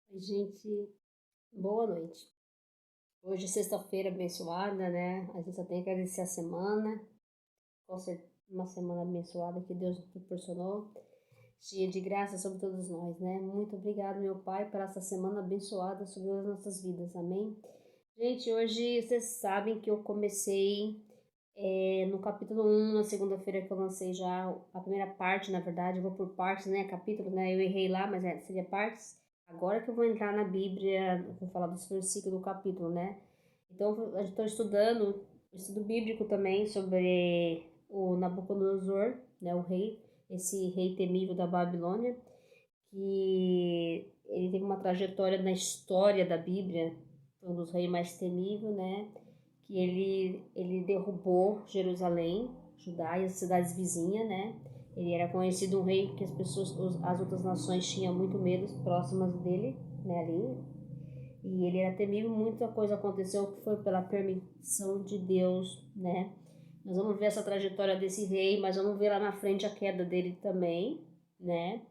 Oi, gente, boa noite. Hoje é sexta-feira abençoada, né? A gente só tem que agradecer a semana, uma semana abençoada que Deus nos proporcionou, cheia de graça sobre todos nós, né? Muito obrigado, meu Pai, por essa semana abençoada sobre as nossas vidas, amém? Gente, hoje vocês sabem que eu comecei no capítulo 1, na segunda-feira que eu lancei já a primeira parte, na verdade, eu vou por partes, né? Capítulo, né? Eu errei lá, mas seria partes. Agora que eu vou entrar na Bíblia, eu vou falar dos versículos do capítulo, né? Então, eu estou estudando, estudo bíblico também sobre o Nabucodonosor, né? O rei, esse rei temível da Babilônia, que ele teve uma trajetória na história da Bíblia, foi um dos reis mais temíveis, né? Que ele derrubou Jerusalém, Judá e as cidades vizinhas, né? Ele era conhecido um rei que as outras nações tinham muito medo próximas dele, né, ali. E ele era temível, muita coisa aconteceu que foi pela permissão de Deus, né? Nós vamos ver essa trajetória desse rei, mas vamos ver lá na frente a queda dele também, né?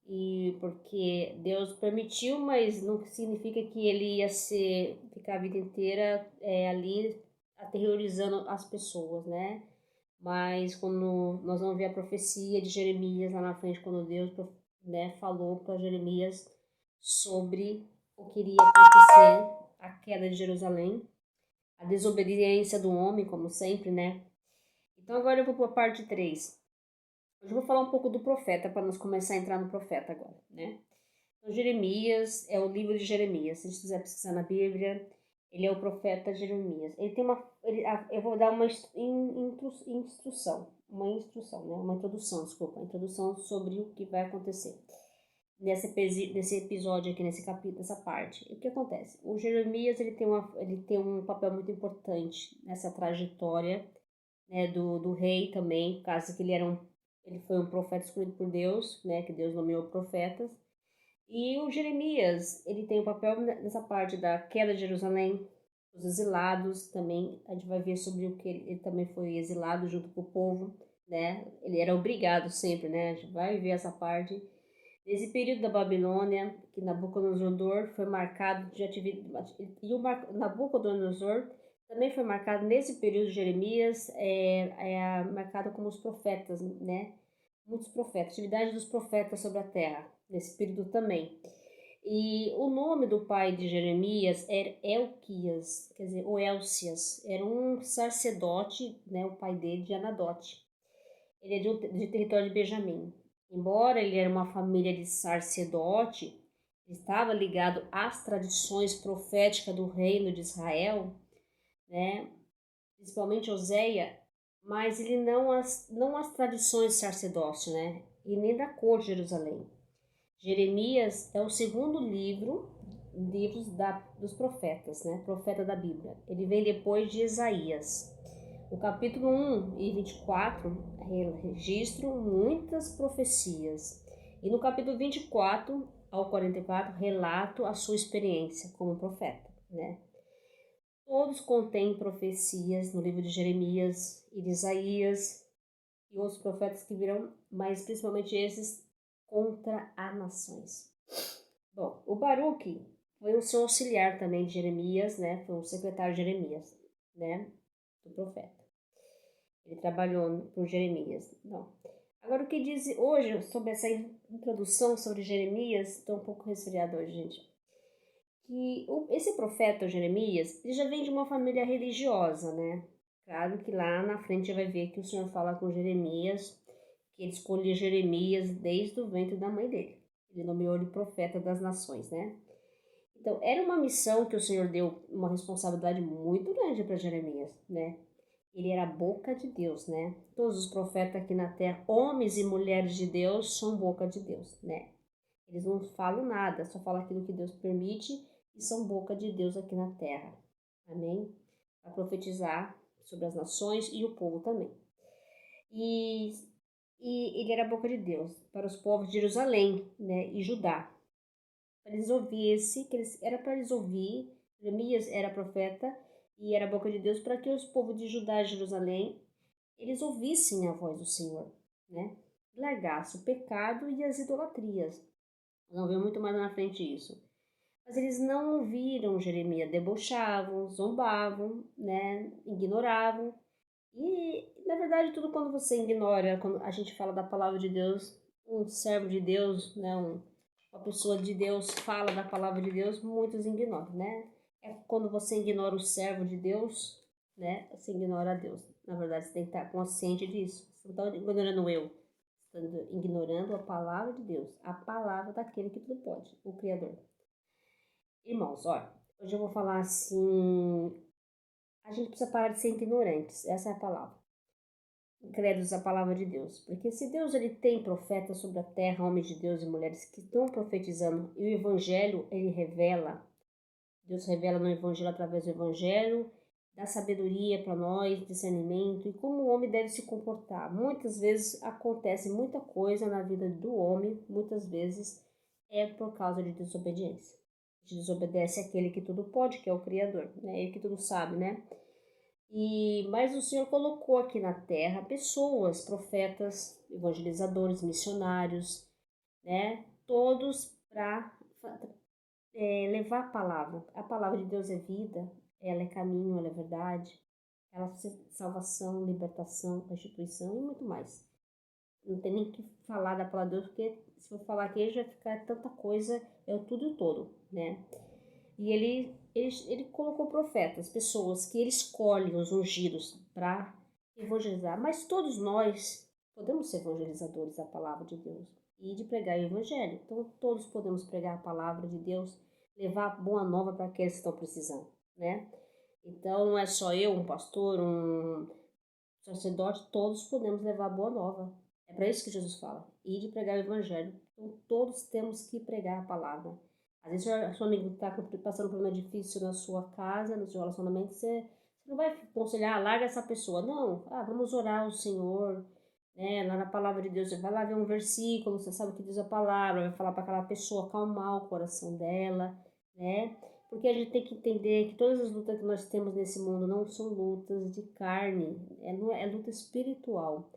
E porque Deus permitiu, mas não significa que ele ia ficar a vida inteira ali aterrorizando as pessoas, né? Mas quando nós vamos ver a profecia de Jeremias lá na frente, quando Deus, né, falou para Jeremias sobre o que iria acontecer, a queda de Jerusalém, a desobediência do homem, como sempre, né? Então agora eu vou para a parte 3. Hoje eu vou falar um pouco do profeta, para nós começar a entrar no profeta agora, né? Então, Jeremias é o livro de Jeremias. Se a gente quiser pesquisar na Bíblia, ele é o profeta Jeremias. Ele tem eu vou dar uma introdução, desculpa, uma introdução sobre o que vai acontecer nesse episódio aqui, nesse capítulo, nessa parte. O que acontece? O Jeremias ele tem um papel muito importante nessa trajetória, né, do rei também, caso que ele foi um profeta escolhido por Deus, né, que Deus nomeou profetas. E o Jeremias, ele tem um papel nessa parte da queda de Jerusalém, os exilados também, a gente vai ver sobre o que ele também foi exilado junto com o povo, né? Ele era obrigado sempre, né? A gente vai ver essa parte. Nesse período da Babilônia, que Nabucodonosor foi marcado de atividade, e o Nabucodonosor também foi marcado nesse período de Jeremias, marcado como os profetas, né? Muitos profetas, atividade dos profetas sobre a terra, nesse período também. E o nome do pai de Jeremias era Elquias, quer dizer, ou Elcias, era um sacerdote, né, o pai dele de Anadote. Ele é de território de Benjamim. Embora ele era uma família de sacerdote, ele estava ligado às tradições proféticas do reino de Israel, né, principalmente Oséia, mas ele não as tradições de sacerdócio, né, e nem da cor de Jerusalém. Jeremias é o segundo dos profetas, né? Profeta da Bíblia. Ele vem depois de Isaías. O capítulo 1 e 24 registram muitas profecias. E no capítulo 24 ao 44 relato a sua experiência como profeta, né? Todos contêm profecias no livro de Jeremias e de Isaías e outros profetas que virão, mas principalmente esses contra as nações. Bom, o Baruque foi o seu auxiliar também de Jeremias, né? Foi um secretário de Jeremias, né? Do profeta. Ele trabalhou por Jeremias. Bom, agora o que diz hoje sobre essa introdução sobre Jeremias, estou um pouco resfriado hoje, gente. Que esse profeta Jeremias, ele já vem de uma família religiosa, né? Claro que lá na frente vai ver que o Senhor fala com Jeremias, que ele escolheu Jeremias desde o ventre da mãe dele. Ele nomeou ele profeta das nações, né? Então, era uma missão que o Senhor deu, uma responsabilidade muito grande para Jeremias, né? Ele era a boca de Deus, né? Todos os profetas aqui na terra, homens e mulheres de Deus, são boca de Deus, né? Eles não falam nada, só falam aquilo que Deus permite e são boca de Deus aqui na terra. Amém? Para profetizar sobre as nações e o povo também. E, ele era a boca de Deus para os povos de Jerusalém, né, e Judá. Para eles ouvissem, era para eles ouvir, Jeremias era profeta e era a boca de Deus para que os povos de Judá e Jerusalém, eles ouvissem a voz do Senhor, né? Largasse o pecado e as idolatrias. Nós vamos ver muito mais na frente isso. Mas eles não ouviram Jeremias, debochavam, zombavam, né? Ignoravam. E, na verdade, tudo quando você ignora, quando a gente fala da palavra de Deus, um servo de Deus, né? Uma pessoa de Deus fala da palavra de Deus, muitos ignoram, né? É quando você ignora o servo de Deus, né? Você ignora a Deus. Na verdade, você tem que estar consciente disso. Você não está ignorando eu, você está ignorando a palavra de Deus, a palavra daquele que tudo pode, o Criador. Irmãos, olha, hoje eu vou falar assim, a gente precisa parar de ser ignorantes, essa é a palavra. Incrédulos à palavra de Deus. Porque se Deus ele tem profetas sobre a terra, homens de Deus e mulheres que estão profetizando, e o evangelho ele revela, Deus revela no evangelho através do evangelho, dá sabedoria para nós, discernimento e como o homem deve se comportar. Muitas vezes acontece muita coisa na vida do homem, muitas vezes é por causa de desobediência. A gente desobedece àquele que tudo pode, que é o Criador, né? Ele que tudo sabe, né? Mas o Senhor colocou aqui na terra pessoas, profetas, evangelizadores, missionários, né? Todos para levar a palavra. A palavra de Deus é vida, ela é caminho, ela é verdade, ela é salvação, libertação, restituição e muito mais. Não tem nem que falar da palavra de Deus, porque se eu falar aqui já vai ficar tanta coisa, é o tudo e todo, né? E ele colocou profetas, pessoas que ele escolhe, os ungidos, para evangelizar. Mas todos nós podemos ser evangelizadores da palavra de Deus e de pregar o evangelho. Então, todos podemos pregar a palavra de Deus, levar boa nova para aqueles que estão precisando, né? Então, não é só eu, um pastor, um sacerdote, todos podemos levar boa nova. É para isso que Jesus fala, e de pregar o evangelho. Então, todos temos que pregar a palavra. Às vezes, o seu amigo está passando um problema difícil na sua casa, no seu relacionamento, você não vai aconselhar, larga essa pessoa. Não, vamos orar ao Senhor, né? Lá na palavra de Deus, você vai lá ver um versículo, você sabe o que diz a palavra, vai falar para aquela pessoa acalmar o coração dela, né? Porque a gente tem que entender que todas as lutas que nós temos nesse mundo não são lutas de carne, é luta espiritual.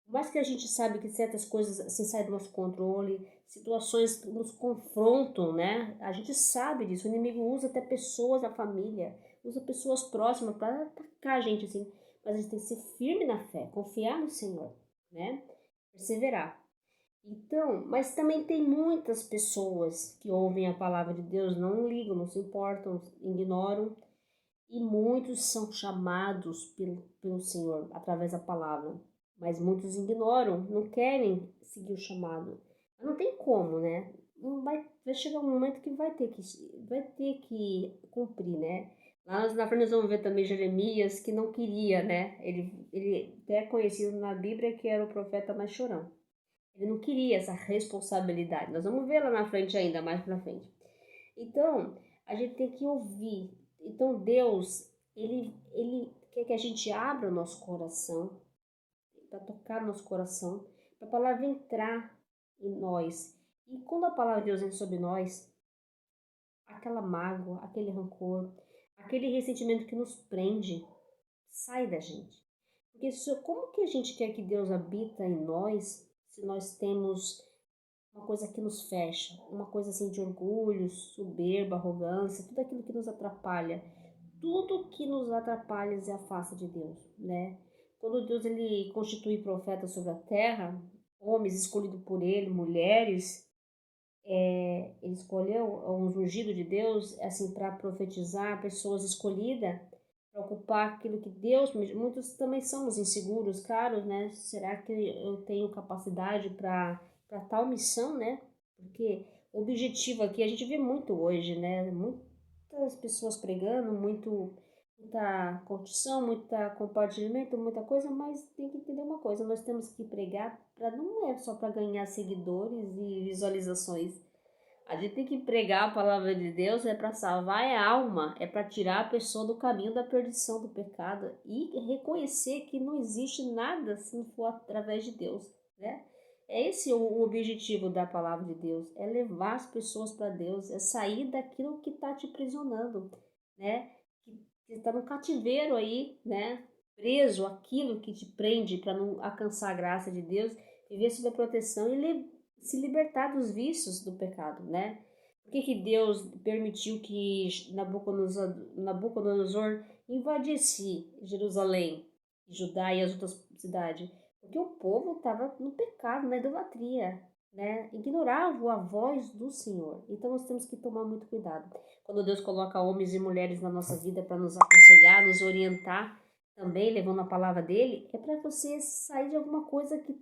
Por mais que a gente sabe que certas coisas assim saem do nosso controle, situações nos confrontam, né? A gente sabe disso. O inimigo usa até pessoas da família, usa pessoas próximas para atacar a gente assim. Mas a gente tem que ser firme na fé, confiar no Senhor, né? Perseverar. Então, mas também tem muitas pessoas que ouvem a palavra de Deus, não ligam, não se importam, ignoram, e muitos são chamados pelo Senhor através da palavra, mas muitos ignoram, não querem seguir o chamado. Mas não tem como, né? Não vai chegar um momento que vai ter que cumprir, né? Lá na frente nós vamos ver também Jeremias, que não queria, né? Ele até é conhecido na Bíblia que era o profeta mais chorão. Ele não queria essa responsabilidade. Nós vamos ver lá na frente ainda, mais pra frente. Então, a gente tem que ouvir. Então, Deus, ele quer que a gente abra o nosso coração, para tocar no nosso coração, para a palavra entrar em nós. E quando a palavra de Deus entra sobre nós, aquela mágoa, aquele rancor, aquele ressentimento que nos prende, sai da gente. Porque como que a gente quer que Deus habita em nós se nós temos uma coisa que nos fecha, uma coisa assim de orgulho, soberba, arrogância, tudo aquilo que nos atrapalha, tudo que nos atrapalha e afasta de Deus, né? Quando Deus ele constitui profetas sobre a terra, homens escolhidos por ele, mulheres, ele escolheu uns ungidos de Deus, assim, para profetizar, pessoas escolhidas para ocupar aquilo que Deus, muitos também somos inseguros, caros, né? Será que eu tenho capacidade para tal missão, né? Porque o objetivo aqui, a gente vê muito hoje, né? Muitas pessoas pregando, muita curtição, muita compartilhamento, muita coisa, mas tem que entender uma coisa, nós temos que pregar para não é só para ganhar seguidores e visualizações. A gente tem que pregar a palavra de Deus é para salvar a alma, é para tirar a pessoa do caminho da perdição, do pecado e reconhecer que não existe nada se não for através de Deus, né? É esse o objetivo da palavra de Deus, é levar as pessoas para Deus, é sair daquilo que está te aprisionando, né? Que está no cativeiro aí, né? Preso aquilo que te prende para não alcançar a graça de Deus, viver sob a proteção e se libertar dos vícios do pecado, né? Por que Deus permitiu que Nabucodonosor invadisse Jerusalém, Judá e as outras cidades? Porque o povo estava no pecado, na idolatria, né? Ignorava a voz do Senhor. Então nós temos que tomar muito cuidado. Quando Deus coloca homens e mulheres na nossa vida para nos aconselhar, nos orientar, também levando a palavra dele, é para você sair de alguma coisa que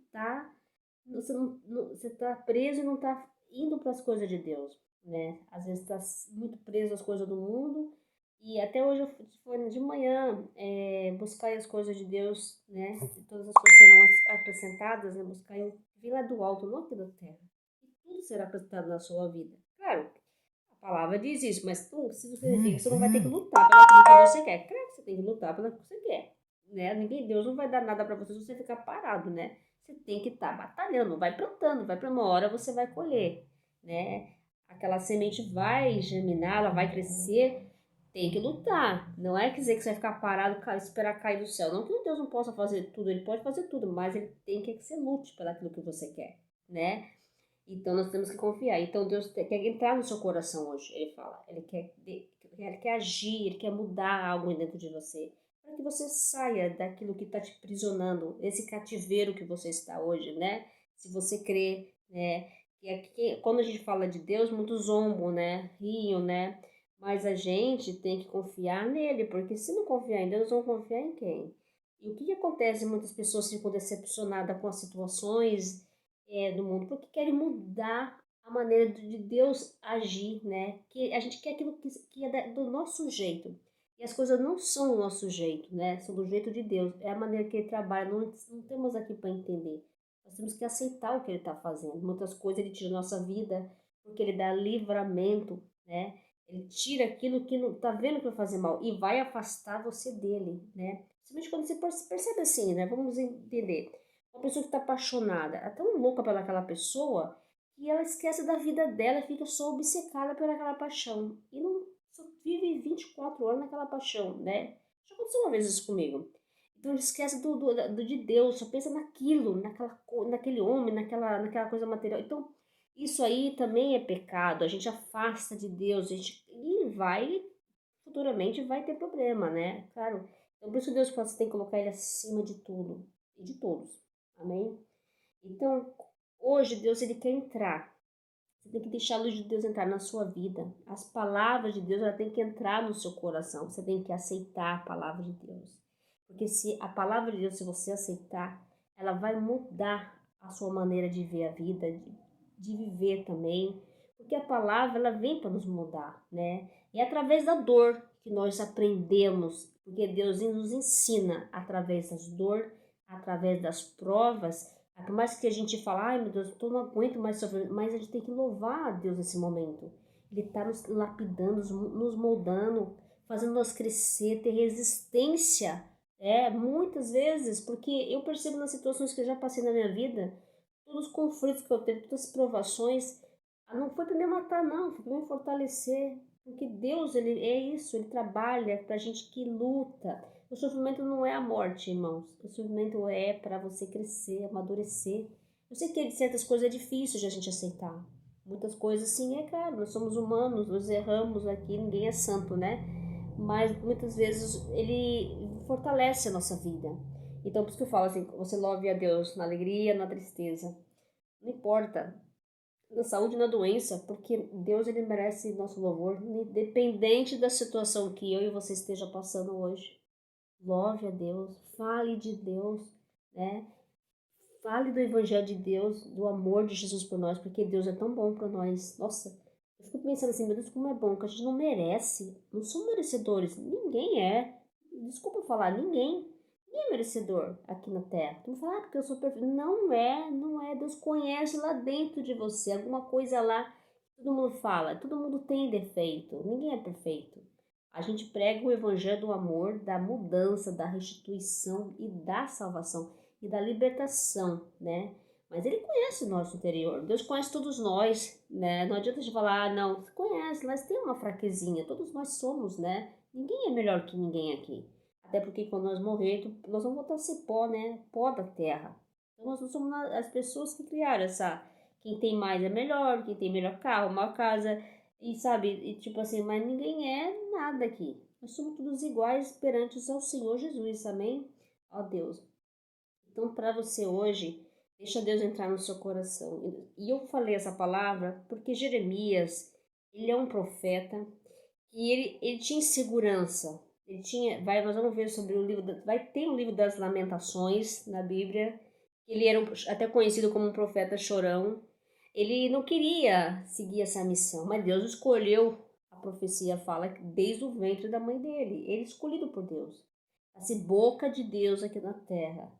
você tá preso e não está indo para as coisas de Deus, né? Às vezes está muito preso às coisas do mundo e até hoje eu fui de manhã buscar as coisas de Deus, né? E todas as coisas serão acrescentadas, né? Buscar em vir lá do alto, não aqui da terra. E tudo será acrescentado na sua vida. Claro, a palavra diz isso, mas isso significa que você não vai ter que lutar pelo que você quer. Claro que você tem que lutar pelo que você quer, né? Deus não vai dar nada para você se você ficar parado, né? Você tem que estar batalhando, vai plantando, vai para uma hora você vai colher, né? Aquela semente vai germinar, ela vai crescer, tem que lutar. Não é dizer que você vai ficar parado, esperar cair do céu. Não que Deus não possa fazer tudo, ele pode fazer tudo, mas ele tem que ser lute pelo aquilo que você quer, né? Então nós temos que confiar. Então Deus quer entrar no seu coração hoje, ele fala. Ele quer agir, ele quer mudar algo dentro de você. Para que você saia daquilo que está te prisionando, esse cativeiro que você está hoje, né? Se você crê, né? Quando a gente fala de Deus, muitos zombam, né? Riam, né? Mas a gente tem que confiar nele, porque se não confiar em Deus, vão confiar em quem? E o que acontece? Muitas pessoas ficam decepcionadas com as situações do mundo, porque querem mudar a maneira de Deus agir, né? Que a gente quer aquilo que é do nosso jeito. E as coisas não são do nosso jeito, né? São do jeito de Deus. É a maneira que ele trabalha. Não temos aqui para entender. Nós temos que aceitar o que ele está fazendo. Muitas coisas ele tira da nossa vida, porque ele dá livramento, né? Ele tira aquilo que não está vendo que vai fazer mal e vai afastar você dele, né? Principalmente quando você percebe assim, né? Vamos entender. Uma pessoa que está apaixonada, é tão louca pelaquela pessoa que ela esquece da vida dela e fica só obcecada pelaquela paixão. E não só vive 24 horas naquela paixão, né? Já aconteceu uma vez isso comigo. Então ele esquece de Deus, só pensa naquilo, naquele homem, naquela coisa material. Então isso aí também é pecado. A gente afasta de Deus, e futuramente vai ter problema, né? Claro. Então por isso Deus fala que você tem que colocar ele acima de tudo e de todos. Amém? Então, hoje Deus ele quer entrar. Você tem que deixar a luz de Deus entrar na sua vida. As palavras de Deus ela tem que entrar no seu coração. Você tem que aceitar a palavra de Deus. Porque se a palavra de Deus, se você aceitar, ela vai mudar a sua maneira de ver a vida, de viver também. Porque a palavra ela vem para nos mudar, né? E é através da dor que nós aprendemos, porque Deus nos ensina através das dores, através das provas. Por mais que a gente fale, ai meu Deus, eu não aguento mais sofrer, mas a gente tem que louvar a Deus nesse momento. Ele está nos lapidando, nos moldando, fazendo nós crescer, ter resistência. Muitas vezes, porque eu percebo nas situações que eu já passei na minha vida, todos os conflitos que eu tive, todas as provações, não foi para me matar, não, foi para me fortalecer. Porque Deus, ele é isso, ele trabalha para a gente que luta. O sofrimento não é a morte, irmãos. O sofrimento é para você crescer, amadurecer. Eu sei que certas coisas é difícil de a gente aceitar. Muitas coisas, sim, é claro, nós somos humanos, nós erramos aqui, ninguém é santo, né? Mas muitas vezes ele fortalece a nossa vida. Então, por isso que eu falo assim, você louve a Deus na alegria, na tristeza. Não importa, na saúde e na doença, porque Deus ele merece nosso louvor, independente da situação que eu e você esteja passando hoje. Louve a Deus, fale de Deus, né? Fale do Evangelho de Deus, do amor de Jesus por nós, porque Deus é tão bom para nós. Nossa, eu fico pensando assim, meu Deus, como é bom, que a gente não merece, não somos merecedores, ninguém é. Desculpa falar, ninguém é merecedor aqui na Terra. Tu fala, porque eu sou perfeito. Não é. Deus conhece lá dentro de você, alguma coisa lá, todo mundo fala, todo mundo tem defeito, ninguém é perfeito. A gente prega o evangelho do amor, da mudança, da restituição e da salvação e da libertação, né? Mas ele conhece o nosso interior. Deus conhece todos nós, né? Não adianta a gente falar, não, você conhece, mas tem uma fraquezinha. Todos nós somos, né? Ninguém é melhor que ninguém aqui. Até porque quando nós morrermos, nós vamos voltar a ser pó, né? Pó da terra. Então nós não somos as pessoas que criaram essa. Quem tem mais é melhor, quem tem melhor carro, maior casa. E sabe, e tipo assim, mas ninguém é nada aqui. Nós somos todos iguais perante ao Senhor Jesus, amém? Ó Deus. Então, para você hoje, deixa Deus entrar no seu coração. E eu falei essa palavra porque Jeremias, ele é um profeta e ele tinha insegurança. Ele tinha, nós vamos ver sobre o livro, vai ter o livro das Lamentações na Bíblia. Ele era até conhecido como um profeta chorão. Ele não queria seguir essa missão, mas Deus escolheu. A profecia fala que desde o ventre da mãe dele, ele é escolhido por Deus. Assim, boca de Deus aqui na terra.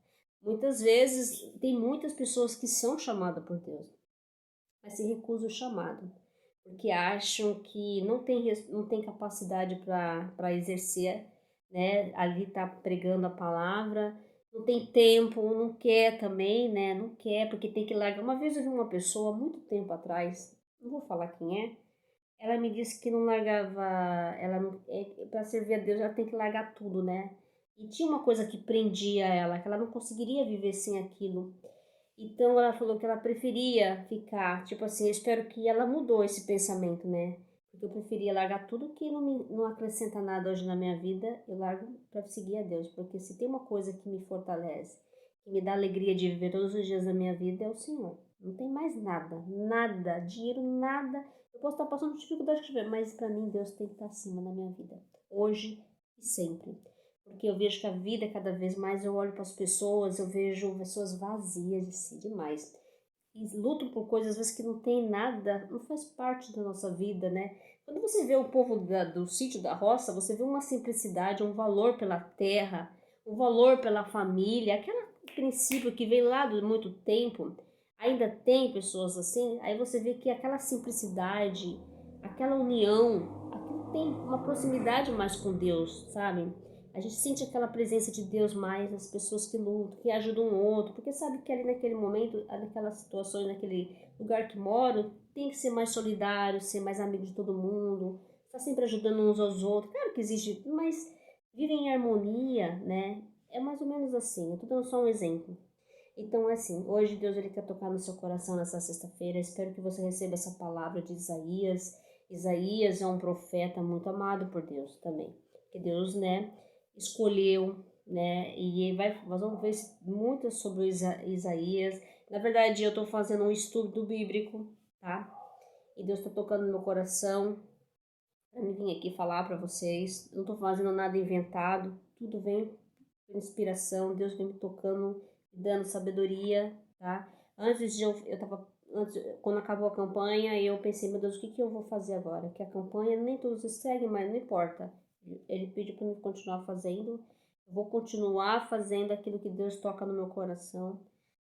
Muitas vezes tem muitas pessoas que são chamadas por Deus, mas se recusam o chamado, porque acham que não tem capacidade para exercer, né? Ali tá pregando a palavra, não tem tempo, não quer também, né? Não quer, porque tem que largar. Uma vez eu vi uma pessoa, muito tempo atrás, não vou falar quem é, ela me disse que não largava, ela não, para servir a Deus ela tem que largar tudo, né? E tinha uma coisa que prendia ela, que ela não conseguiria viver sem aquilo. Então ela falou que ela preferia ficar, tipo assim, eu espero que ela mudou esse pensamento, né? Porque eu preferia largar tudo que não acrescenta nada hoje na minha vida, eu largo para seguir a Deus. Porque se tem uma coisa que me fortalece, que me dá alegria de viver todos os dias da minha vida, é o Senhor. Não tem mais nada, nada, dinheiro, nada. Eu posso estar passando dificuldade que tiver, mas para mim Deus tem que estar acima da minha vida, hoje e sempre. Porque eu vejo que a vida, cada vez mais, eu olho para as pessoas, eu vejo pessoas vazias de si demais. E luto por coisas, às vezes, que não tem nada, não faz parte da nossa vida, né? Quando você vê o povo do sítio, da roça, você vê uma simplicidade, um valor pela terra, um valor pela família, aquele princípio que veio lá de muito tempo, ainda tem pessoas assim, aí você vê que aquela simplicidade, aquela união, aquilo tem uma proximidade mais com Deus, sabe? A gente sente aquela presença de Deus mais nas pessoas que lutam, que ajudam um outro, porque sabe que ali naquele momento, naquelas situações, naquele lugar que moram, tem que ser mais solidário, ser mais amigo de todo mundo, estar sempre ajudando uns aos outros. Claro que existe, mas vivem em harmonia, né? É mais ou menos assim. Eu tô dando só um exemplo. Então, assim, hoje Deus ele quer tocar no seu coração nessa sexta-feira. Espero que você receba essa palavra de Isaías. Isaías é um profeta muito amado por Deus também. Porque Deus, né, escolheu, né, e nós vamos ver muito sobre Isaías. Na verdade, eu estou fazendo um estudo bíblico, tá? E Deus está tocando no meu coração para mim vir aqui falar para vocês. Não estou fazendo nada inventado, tudo vem por inspiração. Deus vem me tocando, me dando sabedoria, tá? Antes de eu tava antes, quando acabou a campanha, eu pensei, meu Deus, o que que eu vou fazer agora? Que a campanha nem todos seguem, mas não importa. Ele pediu para mim continuar fazendo. Eu vou continuar fazendo aquilo que Deus toca no meu coração,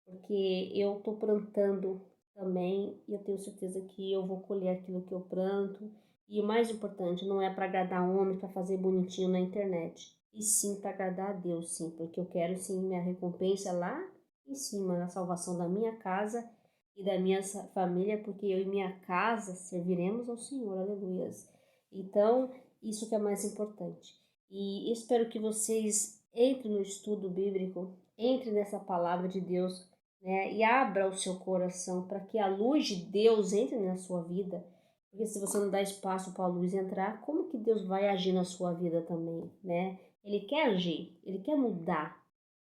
porque eu estou plantando também e eu tenho certeza que eu vou colher aquilo que eu planto. E o mais importante, não é para agradar homem, para fazer bonitinho na internet, e sim para agradar a Deus, sim, porque eu quero sim minha recompensa lá em cima, na salvação da minha casa e da minha família, porque eu e minha casa serviremos ao Senhor, aleluia. Então, isso que é mais importante. E espero que vocês entrem no estudo bíblico, entrem nessa palavra de Deus, né? E abra o seu coração para que a luz de Deus entre na sua vida. Porque se você não dá espaço para a luz entrar, como que Deus vai agir na sua vida também, né? Ele quer agir, ele quer mudar.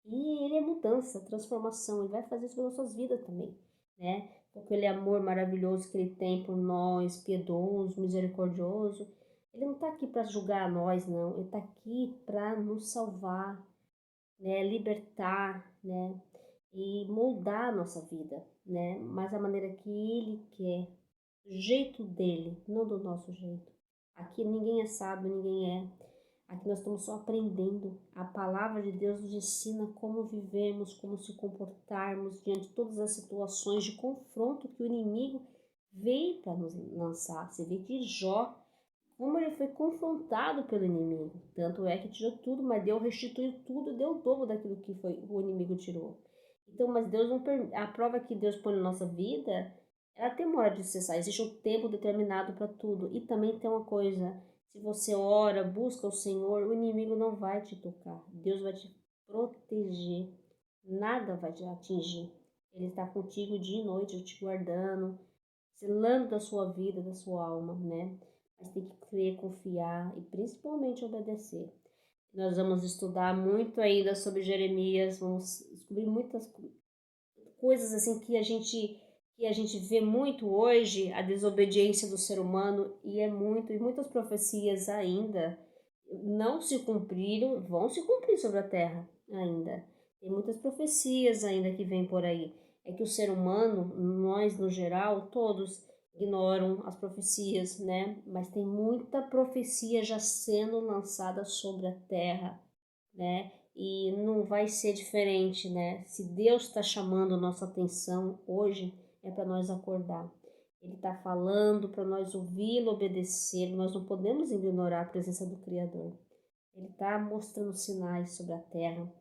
E ele é mudança, transformação, ele vai fazer isso nas suas vidas também, né? Com aquele amor maravilhoso que ele tem por nós, piedoso, misericordioso. Ele não está aqui para julgar nós, não. Ele está aqui para nos salvar, né? Libertar, né? E moldar a nossa vida, né? Mas a maneira que ele quer, do jeito dele, não do nosso jeito. Aqui ninguém é sábio, ninguém é. Aqui nós estamos só aprendendo. A palavra de Deus nos ensina como vivemos, como se comportarmos diante de todas as situações de confronto que o inimigo veio para nos lançar. Você vê que Jó, como ele foi confrontado pelo inimigo. Tanto é que tirou tudo, mas Deus restituiu tudo, deu o dobro daquilo que foi, o inimigo tirou. Então, mas Deus não a prova que Deus põe na nossa vida, ela tem uma hora de cessar. Existe um tempo determinado para tudo. E também tem uma coisa, se você ora, busca o Senhor, o inimigo não vai te tocar. Deus vai te proteger. Nada vai te atingir. Ele está contigo dia e noite, te guardando, selando da sua vida, da sua alma, né? Mas tem que crer, confiar e principalmente obedecer. Nós vamos estudar muito ainda sobre Jeremias, vamos descobrir muitas coisas assim que a gente vê muito hoje, a desobediência do ser humano, e muitas profecias ainda não se cumpriram, vão se cumprir sobre a terra ainda. Tem muitas profecias ainda que vêm por aí. É que o ser humano, nós no geral, todos ignoram as profecias, né? Mas tem muita profecia já sendo lançada sobre a terra, né? E não vai ser diferente, né? Se Deus está chamando nossa atenção hoje, é para nós acordar. Ele está falando para nós ouvi-lo, obedecer. Nós não podemos ignorar a presença do Criador. Ele está mostrando sinais sobre a terra.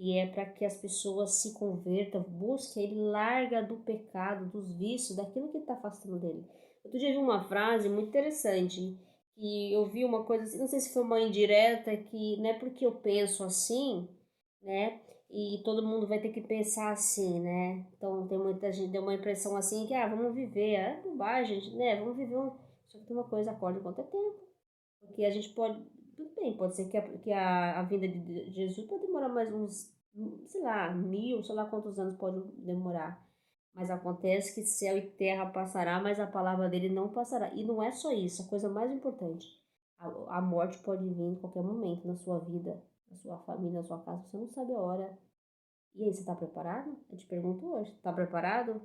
E é para que as pessoas se convertam, busquem ele, larga do pecado, dos vícios, daquilo que está afastando dele. Outro dia eu vi uma frase muito interessante, que eu vi uma coisa assim, não sei se foi uma indireta, que não é porque eu penso assim, né? E todo mundo vai ter que pensar assim, né? Então tem muita gente, deu uma impressão assim que, vamos viver, é bobagem, né? Vamos viver Só que tem uma coisa, acorda enquanto é tempo. Porque a gente pode, tudo bem, pode ser que a vinda de Jesus pode demorar mais uns, sei lá, 1000, sei lá quantos anos pode demorar. Mas acontece que céu e terra passará, mas a palavra dele não passará. E não é só isso, a coisa mais importante. A morte pode vir em qualquer momento na sua vida, na sua família, na sua casa. Você não sabe a hora. E aí, você está preparado? Eu te pergunto hoje. Está preparado?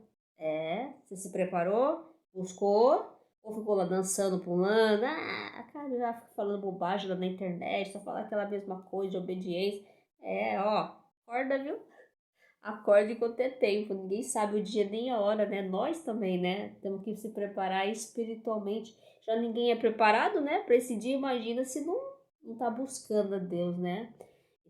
Você se preparou? Buscou? Ou ficou lá dançando, pulando? Cara, já fica falando bobagem lá na internet, só fala aquela mesma coisa de obediência. Acorda, viu? Acorde enquanto é tempo. Ninguém sabe o dia nem a hora, né? Nós também, né? Temos que se preparar espiritualmente. Já ninguém é preparado, né? Para esse dia, imagina se não tá buscando a Deus, né?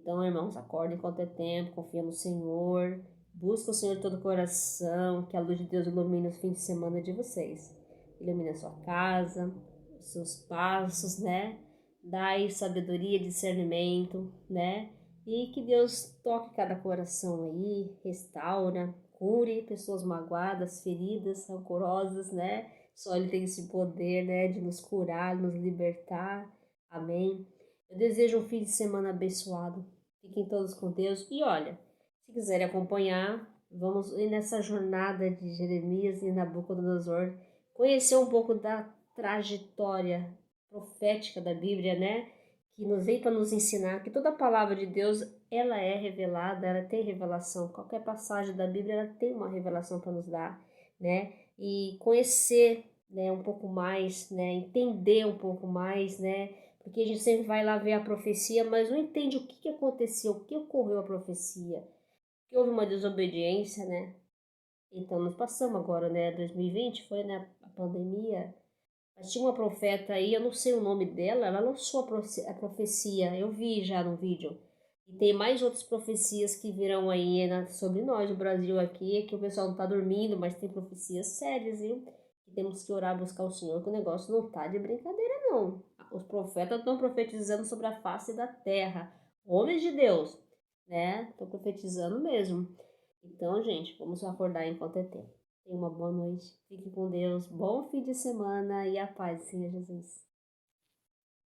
Então, irmãos, acordem enquanto é tempo, confia no Senhor, busca o Senhor de todo o coração, que a luz de Deus ilumine os fins de semana de vocês. Ilumine a sua casa, os seus passos, né? Dai sabedoria, discernimento, né? E que Deus toque cada coração aí, restaura, cure pessoas magoadas, feridas, rancorosas, né? Só Ele tem esse poder, né? De nos curar, nos libertar. Amém. Eu desejo um fim de semana abençoado. Fiquem todos com Deus. E olha, se quiserem acompanhar, vamos ir nessa jornada de Jeremias e Nabucodonosor, conhecer um pouco da trajetória profética da Bíblia, né? Que nos vem para nos ensinar que toda a palavra de Deus, ela é revelada, ela tem revelação. Qualquer passagem da Bíblia, ela tem uma revelação para nos dar, né? E conhecer, né, um pouco mais, né? Entender um pouco mais, né? Porque a gente sempre vai lá ver a profecia, mas não entende o que aconteceu, o que ocorreu a profecia. Porque houve uma desobediência, né? Então nós passamos agora, né? 2020 foi, né? A pandemia. Mas tinha uma profeta aí, eu não sei o nome dela, ela lançou a profecia, eu vi já no vídeo. E tem mais outras profecias que virão aí, né, sobre nós, o Brasil aqui, que o pessoal não tá dormindo, mas tem profecias sérias, viu? Que temos que orar, buscar o Senhor, que o negócio não tá de brincadeira, não. Os profetas estão profetizando sobre a face da terra. Homens de Deus, né? Estão profetizando mesmo. Então, gente, vamos acordar enquanto é tempo. Tenha uma boa noite. Fique com Deus. Bom fim de semana e a paz, Senhor Jesus.